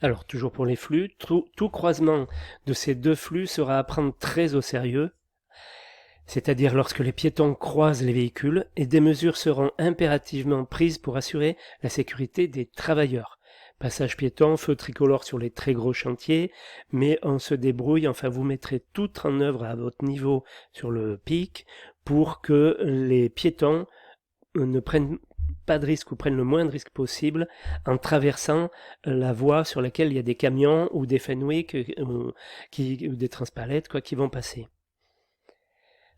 Alors, toujours pour les flux, tout croisement de ces deux flux sera à prendre très au sérieux, c'est-à-dire lorsque les piétons croisent les véhicules, et des mesures seront impérativement prises pour assurer la sécurité des travailleurs. Passage piéton, feu tricolore sur les très gros chantiers, mais on se débrouille, enfin vous mettrez tout en œuvre à votre niveau sur le pic pour que les piétons ne prennent pas de risque ou prennent le moins de risque possible en traversant la voie sur laquelle il y a des camions ou des Fenwick ou des transpalettes qui vont passer.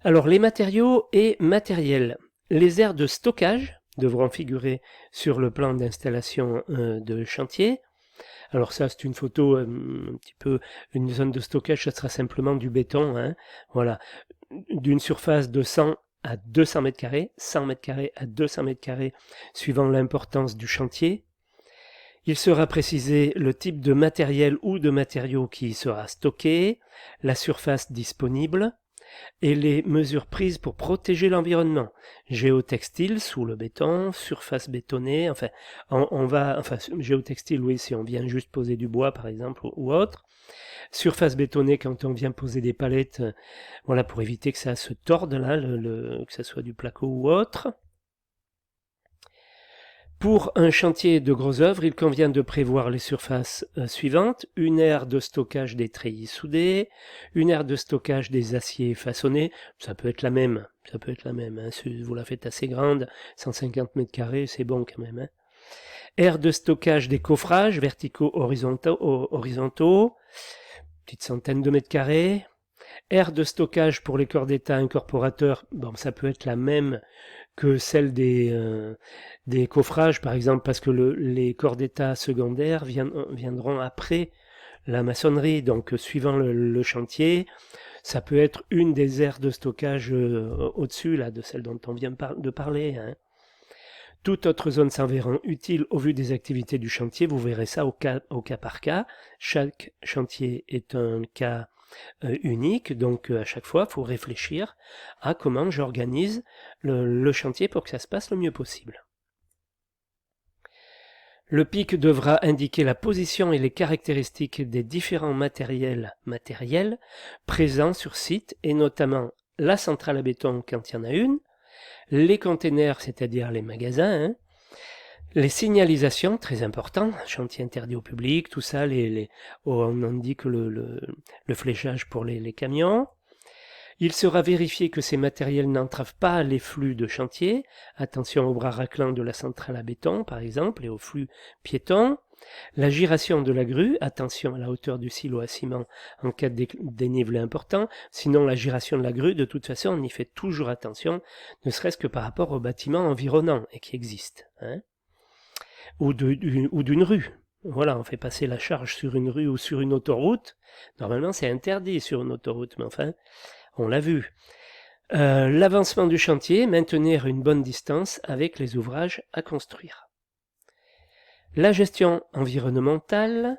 Alors les matériaux et matériels. Les aires de stockage devront figurer sur le plan d'installation de chantier. Alors ça, c'est une photo un petit peu, une zone de stockage, ça sera simplement du béton, hein, voilà, d'une surface de 100 à 200 mètres carrés, 100 mètres carrés à 200 mètres carrés, suivant l'importance du chantier. Il sera précisé le type de matériel ou de matériaux qui sera stocké, la surface disponible, et les mesures prises pour protéger l'environnement. Géotextile sous le béton, surface bétonnée, enfin, géotextile, oui, si on vient juste poser du bois, par exemple, ou autre. Surface bétonnée quand on vient poser des palettes, voilà, pour éviter que ça se torde, là, que ça soit du placo ou autre. Pour un chantier de gros œuvres, il convient de prévoir les surfaces suivantes. Une aire de stockage des treillis soudés, une aire de stockage des aciers façonnés, ça peut être la même, hein, si vous la faites assez grande, 150 mètres carrés, c'est bon quand même. Hein. Aire de stockage des coffrages verticaux horizontaux, petite centaine de mètres carrés. Aire de stockage pour les corps d'état incorporateurs, bon, ça peut être la même que celle des coffrages, par exemple, parce que les corps d'état secondaires viendront après la maçonnerie. Donc, suivant le chantier, ça peut être une des aires de stockage au-dessus, là, de celle dont on vient de parler. Hein. Toute autre zone s'avérant utile au vu des activités du chantier, vous verrez ça au cas par cas. Chaque chantier est un cas unique, donc à chaque fois, il faut réfléchir à comment j'organise le chantier pour que ça se passe le mieux possible. Le pic devra indiquer la position et les caractéristiques des différents matériels présents sur site, et notamment la centrale à béton quand il y en a une, les containers, c'est-à-dire les magasins, hein, les signalisations, très important, chantier interdit au public, tout ça, on indique le fléchage pour les camions. Il sera vérifié que ces matériels n'entravent pas les flux de chantier. Attention aux bras raclants de la centrale à béton, par exemple, et aux flux piétons. La giration de la grue, attention à la hauteur du silo à ciment en cas de dénivelé important. Sinon, la giration de la grue, de toute façon, on y fait toujours attention, ne serait-ce que par rapport aux bâtiments environnants et qui existent. Hein, ou d'une rue. Voilà, on fait passer la charge sur une rue ou sur une autoroute. Normalement, c'est interdit sur une autoroute, mais enfin, on l'a vu. L'avancement du chantier, maintenir une bonne distance avec les ouvrages à construire. La gestion environnementale.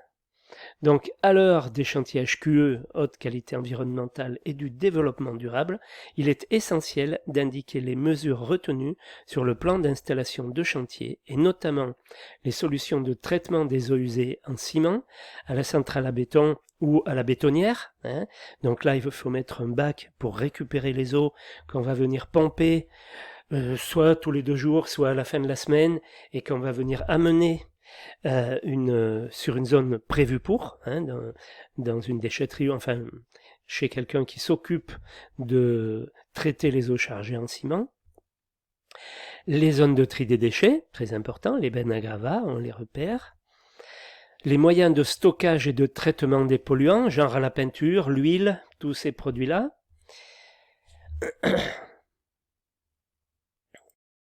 Donc, à l'heure des chantiers HQE, haute qualité environnementale, et du développement durable, il est essentiel d'indiquer les mesures retenues sur le plan d'installation de chantier, et notamment les solutions de traitement des eaux usées en ciment, à la centrale à béton ou à la bétonnière. Hein. Donc là, il faut mettre un bac pour récupérer les eaux qu'on va venir pomper, soit tous les 2 jours, soit à la fin de la semaine, et qu'on va venir amener sur une zone prévue pour, hein, dans une déchetterie, enfin chez quelqu'un qui s'occupe de traiter les eaux chargées en ciment. Les zones de tri des déchets, très important, les bennes à gravats, on les repère. Les moyens de stockage et de traitement des polluants, genre la peinture, l'huile, tous ces produits-là.